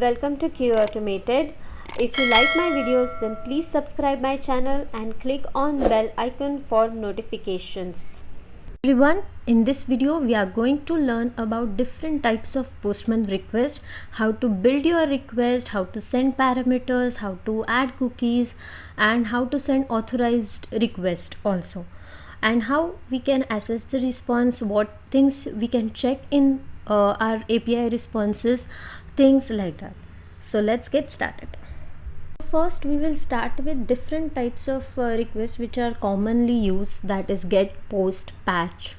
Welcome to Q Automated. If you like my videos, then please subscribe my channel and click on bell icon for notifications. Everyone, in this video we are going to learn about different types of Postman request, how to build your request, how to send parameters, how to add cookies, and how to send authorized request also, and how we can assess the response, what things we can check in our API responses, things like that. So let's get started. First we will start with different types of requests which are commonly used, that is get, post, patch,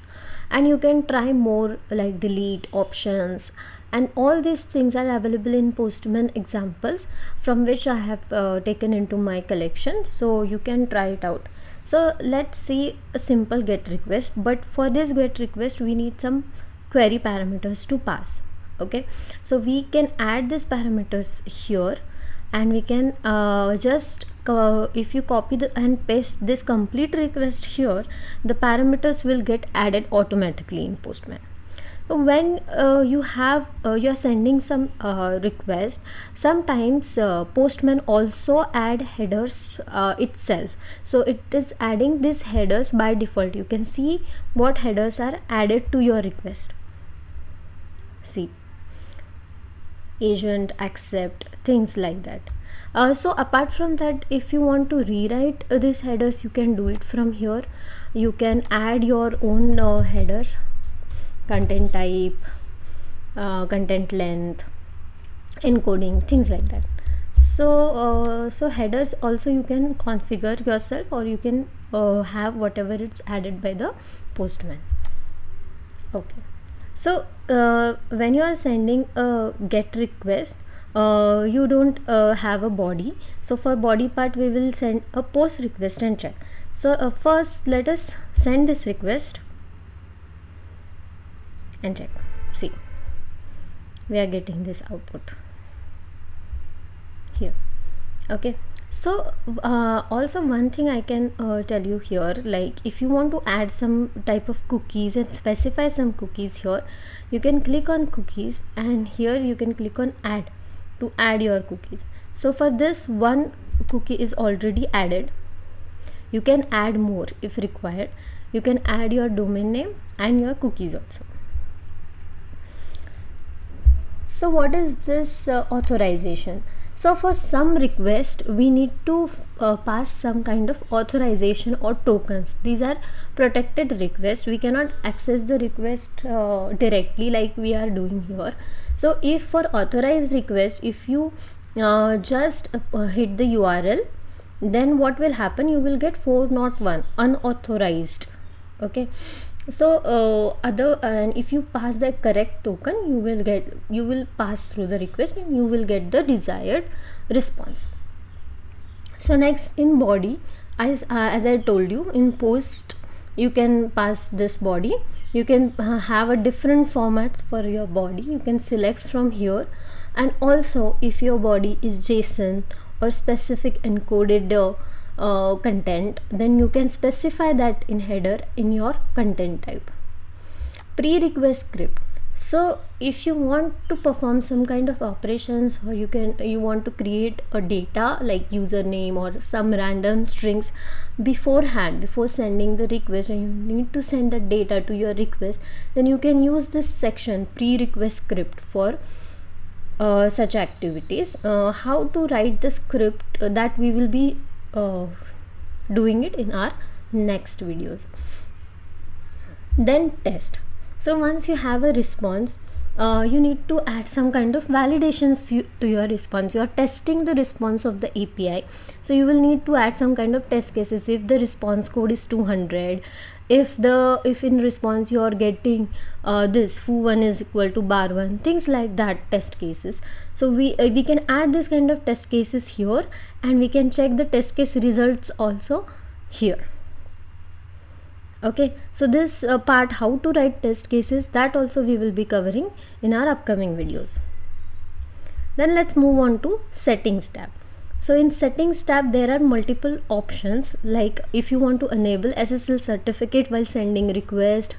and you can try more like delete options, and all these things are available in Postman examples from which I have taken into my collection, so you can try it out. So let's see a simple get request, but for this get request we need some query parameters to pass. Okay, so we can add these parameters here, and we can if you copy and paste this complete request here, the parameters will get added automatically in Postman. So when you are sending some request, sometimes Postman also add headers itself, so it is adding these headers by default. You can see what headers are added to your request. See, agent, accept, things like that. So apart from that, if you want to rewrite these headers, you can do it from here. You can add your own header, content type, content length, encoding, things like that. So headers also you can configure yourself, or you can have whatever it's added by the Postman. Okay, so when you are sending a get request, you don't have a body, so for body part we will send a post request and check. So first let us send this request and check. See, we are getting this output here. Okay, so also one thing I can tell you here, like if you want to add some type of cookies and specify some cookies here, you can click on cookies, and here you can click on add to add your cookies. So for this, one cookie is already added. You can add more if required. You can add your domain name and your cookies also. So what is this authorization? So for some request we need to pass some kind of authorization or tokens. These are protected requests. We cannot access the request directly like we are doing here. So if for authorized request, if you just hit the URL, then what will happen? You will get 401 unauthorized. Okay, so and if you pass the correct token, you will pass through the request and you will get the desired response. So next, in body, as I told you, in post you can pass this body. You can have a different formats for your body. You can select from here, and also if your body is JSON or specific encoded content, then you can specify that in header in your content type. Pre-request script. So if you want to perform some kind of operations, or you want to create a data like username or some random strings beforehand, before sending the request, and you need to send the data to your request, then you can use this section pre-request script for such activities. How to write the script, that we will be doing it in our next videos. Then test. So once you have a response, you need to add some kind of validations to your response. You are testing the response of the API, so you will need to add some kind of test cases. If the response code is 200, if in response you are getting this foo1 is equal to bar1, things like that, test cases. So we can add this kind of test cases here, and we can check the test case results also here. Okay, so this part, how to write test cases, that also we will be covering in our upcoming videos. Then let's move on to settings tab. So in settings tab there are multiple options, like if you want to enable SSL certificate while sending request,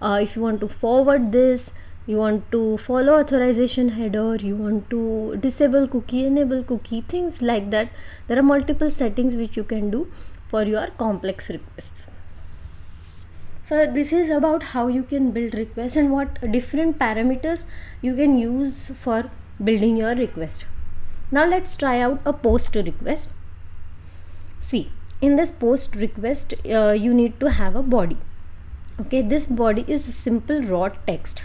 if you want to forward this, you want to follow authorization header, you want to disable cookie, enable cookie, things like that. There are multiple settings which you can do for your complex requests. So this is about how you can build requests and what different parameters you can use for building your request. Now let's try out a post request. See, in this post request you need to have a body. Okay, this body is simple raw text.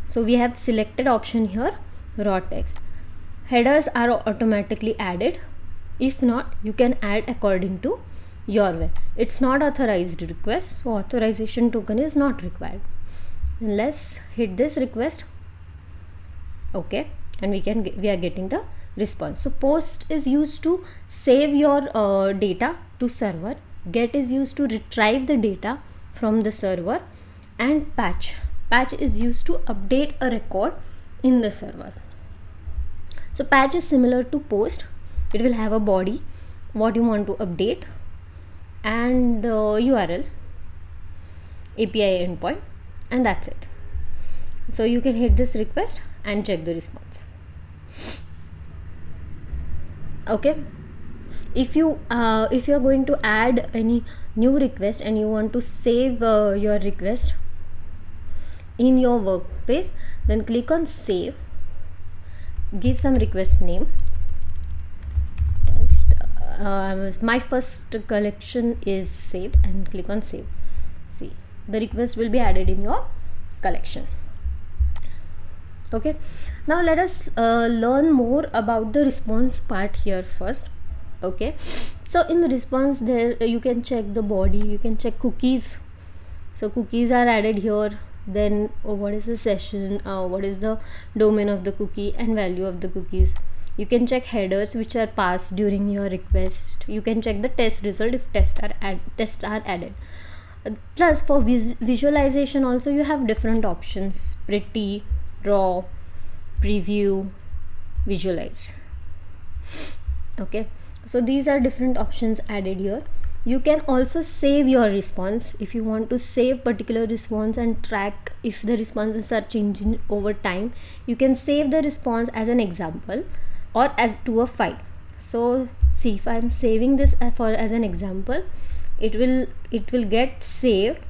So we have selected option here, raw text. Headers are automatically added. If not, you can add according to your way. It's not authorized request, so authorization token is not required. And let's hit this request. Okay, and we are getting the response. So post is used to save your data to server. Get is used to retrieve the data from the server, and patch is used to update a record in the server. So patch is similar to post. It will have a body, what you want to update, and URL, API endpoint, and that's it. So you can hit this request and check the response. Okay, if you are going to add any new request and you want to save your request in your workspace, then click on save, give some request name. My first collection is saved, and click on save. See, the request will be added in your collection. Okay, now let us learn more about the response part here first. Okay, so in the response, there you can check the body, you can check cookies. So cookies are added here. Then what is the session, what is the domain of the cookie and value of the cookies. You can check headers which are passed during your request. You can check the test result if tests are added. Plus for visualization also you have different options: pretty, raw, preview, visualize. Okay, so these are different options added here. You can also save your response if you want to save particular response and track if the responses are changing over time. You can save the response as an example or as to a file. So see, if I am saving this as an example, it will get saved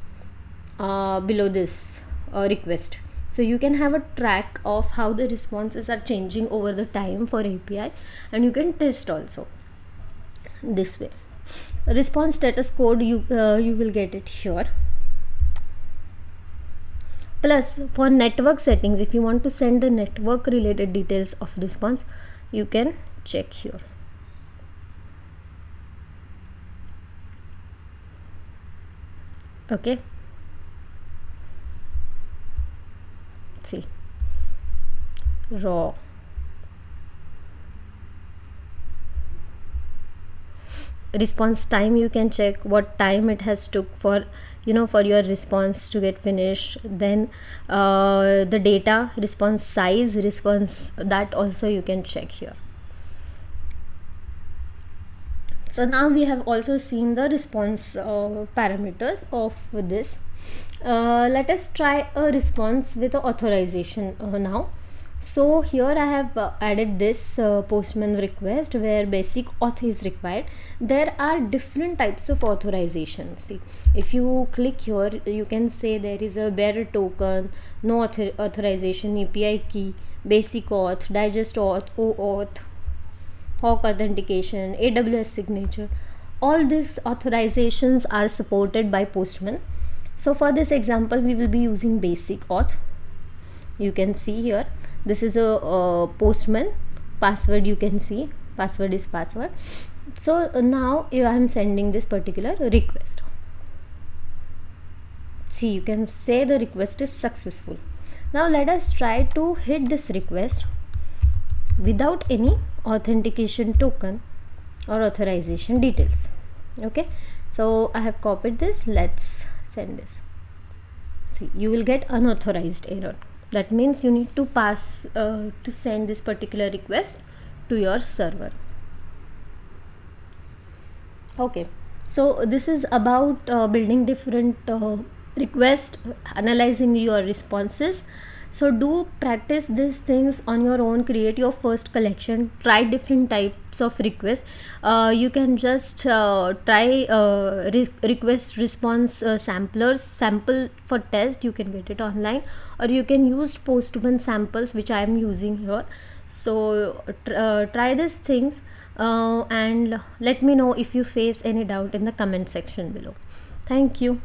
below this request. So you can have a track of how the responses are changing over the time for API, and you can test also this way. Response status code, you will get it here. Plus for network settings, if you want to send the network related details of response, you can check here. Okay, see, raw, response time, you can check what time it has took for for your response to get finished. Then the data, response size, response, that also you can check here. So now we have also seen the response parameters of this. Let us try a response with authorization now. So here I have added this Postman request where basic auth is required. There are different types of authorization. See, if you click here, you can say there is a bearer token, no authorization, API key, basic auth, digest auth, OAuth, Hawk authentication, AWS signature. All these authorizations are supported by Postman. So for this example, we will be using basic auth. You can see here, this is a Postman password. You can see password is password. So now I am sending this particular request. See, you can say the request is successful. Now let us try to hit this request without any authentication token or authorization details. Okay, so I have copied this. Let's send this. See, you will get unauthorized error. That means you need to pass to send this particular request to your server. Okay, so this is about building different requests, analyzing your responses, So do practice these things on your own, create your first collection, try different types of requests. You can just try request response samplers, sample for test, you can get it online, or you can use Postman samples, which I am using here. So try these things, and let me know if you face any doubt in the comment section below. Thank you.